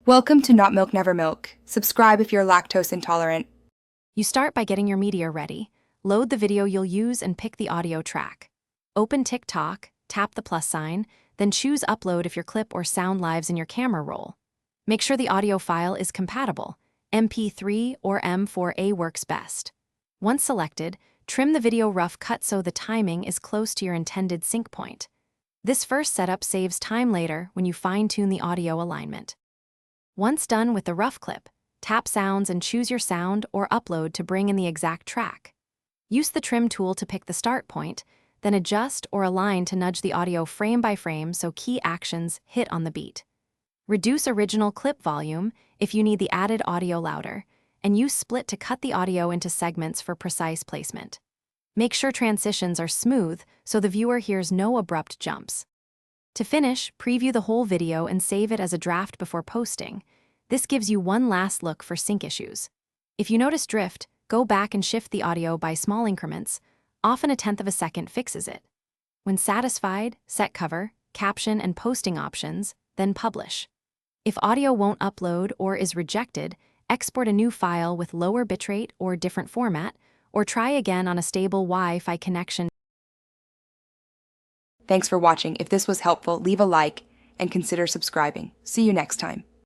Welcome to Not Milk Never Milk. Subscribe if you're lactose intolerant. You start by getting your media ready. Load the video you'll use and pick the audio track. Open TikTok, tap the plus sign, then choose Upload if your clip or sound lives in your camera roll. Make sure the audio file is compatible. MP3 or M4A works best. Once selected, trim the video rough cut so the timing is close to your intended sync point. This first setup saves time later when you fine-tune the audio alignment. Once done with the rough clip, tap Sounds and choose your sound or upload to bring in the exact track. Use the trim tool to pick the start point, then adjust or align to nudge the audio frame by frame so key actions hit on the beat. Reduce original clip volume if you need the added audio louder, and use split to cut the audio into segments for precise placement. Make sure transitions are smooth so the viewer hears no abrupt jumps. To finish, preview the whole video and save it as a draft before posting. This gives you one last look for sync issues. If you notice drift, go back and shift the audio by small increments. Often 1/10 of a second fixes it. When satisfied, set cover, caption, and posting options, then publish. If audio won't upload or is rejected, export a new file with lower bitrate or different format, or try again on a stable Wi-Fi connection. Thanks for watching. If this was helpful, leave a like and consider subscribing. See you next time.